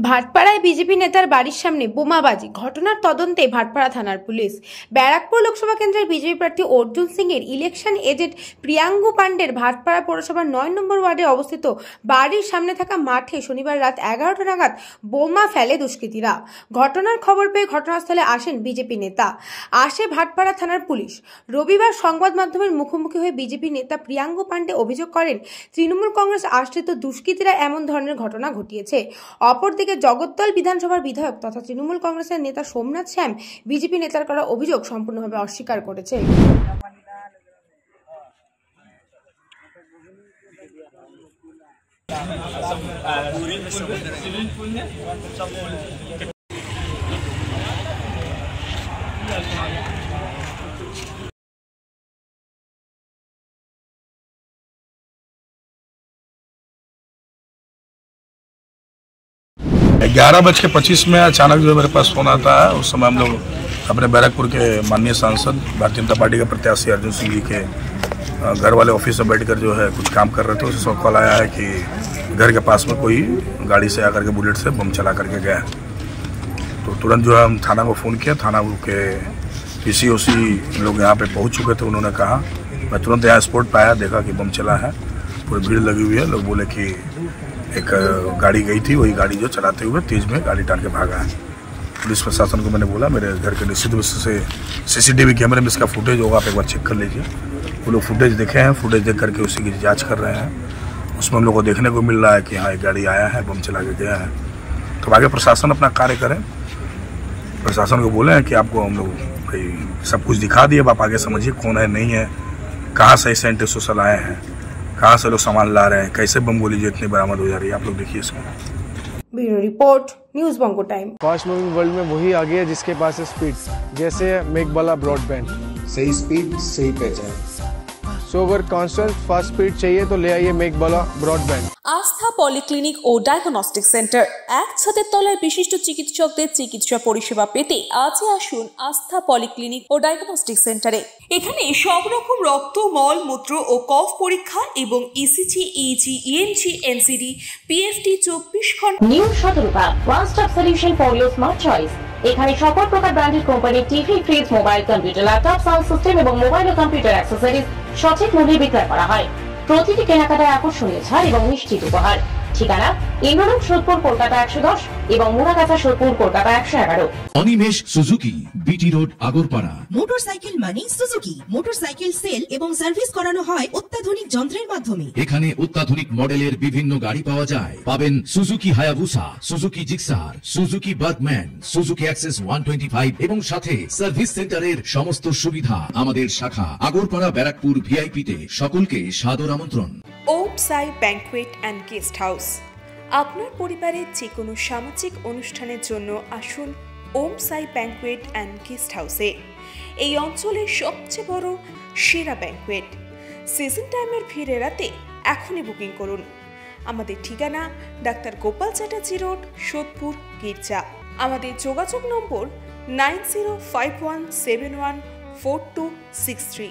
ভাটপাড়ায় BJP নেতার বাড়ির সামনে বোমাবাজি, ঘটনার তদন্তে ভাটপাড়া থানার পুলিশ। ব্যারাকপুর লোকসভা কেন্দ্রের বিজেপি প্রার্থী অর্জুন সিং এর ইলেকশন এজেন্ট প্রিয়াঙ্গু পান্ডের ভাটপাড়া পৌরসভার 9 নম্বর ওয়ার্ডে অবস্থিত বাড়ির সামনে থাকা মাঠে শনিবার রাত 11টা নাগাদ বোমা ফেলে দুষ্কৃতীরা। ঘটনার খবর পেয়ে ঘটনাস্থলে আসেন বিজেপি নেতা, আসে ভাটপাড়া থানার পুলিশ। রবিবার সংবাদ মাধ্যমের মুখোমুখি হয়ে বিজেপি নেতা প্রিয়াঙ্গু পান্ডে অভিযোগ করেন, তৃণমূল কংগ্রেস আশ্রিত দুষ্কৃতীরা এমন ধরনের ঘটনা ঘটিয়েছে। অপরদিকে জগদ্দল বিধানসভার বিধায়ক তথা তৃণমূল কংগ্রেসের নেতা সোমনাথ শ্যাম বিজেপি নেতার করা অভিযোগ সম্পূর্ণভাবে অস্বীকার করেছে। ग्यारह बज के 25 में अचानक जो मेरे पास फोन आता है, उस समय हम लोग अपने बैरकपुर के माननीय सांसद भारतीय जनता पार्टी के प्रत्याशी अर्जुन सिंह जी के घर वाले ऑफिस में बैठकर जो है कुछ काम कर रहे थे। उस वक्त कॉल आया है कि घर के पास में कोई गाड़ी से आकर के बुलेट से बम चला करके गया। तो तुरंत जो है हम थाना को फ़ोन किया। थाना के पीसीओसी लोग यहाँ पे पहुँच चुके थे। उन्होंने कहा, मैं तुरंत यहाँ स्पॉट पर आया, देखा कि बम चला है, पूरी भीड़ लगी हुई है। लोग बोले कि एक गाड़ी गई थी, वही गाड़ी जो चलाते हुए तेज में गाड़ी टाल के भागा है। पुलिस प्रशासन को मैंने बोला, मेरे घर के निश्चित रूप से सीसीटीवी कैमरे में इसका फुटेज होगा, आप एक बार चेक कर लीजिए। वो लोग फुटेज देखे हैं, फुटेज देख करके उसी की जांच कर रहे हैं। उसमें हम लोग को देखने को मिल रहा है कि हाँ, एक गाड़ी आया है, बम चला के गया है। तो आगे प्रशासन अपना कार्य करें। प्रशासन को बोले हैं कि आपको हम लोग भाई सब कुछ दिखा दिए, आप आगे समझिए कौन है नहीं है, कहाँ से एंटी सोशल आए हैं, कहाँ से लोग सामान ला रहे हैं, कैसे बम गोली जो इतनी बरामद हो जा रही है, आप लोग देखिए इसको। Bureau report, news Bango time. Fast moving world में वही आगे है जिसके पास है स्पीड, जैसे मेघबाला ब्रॉडबैंड। सही स्पीड, सही पहचान। सो अगर कांस्टेंट फास्ट स्पीड चाहिए तो ले आइए मेघबाला ब्रॉडबैंड। আস্থা পলিক্লিনিক ও ডায়াগনস্টিক সেন্টার, এক ছাদের তলায় বিশিষ্ট চিকিৎসকদের চিকিৎসা পরিষেবা পেতে আজই আসুন আস্থা পলিক্লিনিক ও ডায়াগনস্টিক সেন্টারে। এখানে সব রকম রক্ত, মল, মূত্র ও কফ পরীক্ষা এবং ECG, easy, ENG, NCD, PFT 24 ঘন্টা। New Shatarupa, one stop solution for your smart choice. এখানে সকল প্রকার ব্র্যান্ডেড কোম্পানির TV, fridge, mobile, computer, laptop, sound system এবং মোবাইল ও কম্পিউটার অ্যাক্সেসরিজ সঠিক মূল্যে বিক্রয় করা হয়। প্রতিটি কেনাকাটায় আকর্ষণীয় ছাড় এবং নিশ্চিত উপহার। ঠিকানা ইন্দ্রলোক, সোদপুর, কলকাতা 110 এবং Muragachha, Sodepur, Kolkata 111। Animesh Suzuki, BT road, Agarpara. Motorcycle মানে সুজুকি। মোটরসাইকেল সেল এবং সার্ভিস করানো হয় অত্যাধুনিক যন্ত্রের মাধ্যমে। এখানে অত্যাধুনিক মডেলের বিভিন্ন গাড়ি পাওয়া যায়। পাবেন Suzuki Hayabusa, Suzuki Gixxer, Suzuki Bergman, Suzuki access 125 এবং সাথে সার্ভিস সেন্টারের সমস্ত সুবিধা। আমাদের শাখা আগরপাড়া, ব্যারাকপুর ভিআইপি তে সকলকে সাদর আমন্ত্রণ। ওম সাই ব্যাংকুয়েট অ্যান্ড গেস্ট হাউস। আপনার পরিবারের যে কোনো সামাজিক অনুষ্ঠানের জন্য আসুন ওম সাই ব্যাংকুয়েট অ্যান্ড গেস্ট হাউসে। এই অঞ্চলের সবচেয়ে বড় সেরা ব্যাংকুয়েট। সিজন টাইমের ভিড় এড়াতে এখনই বুকিং করুন। আমাদের ঠিকানা ডাক্তার গোপাল চ্যাটার্জি রোড, সোদপুর, গির্জা। আমাদের যোগাযোগ নম্বর 9051714263।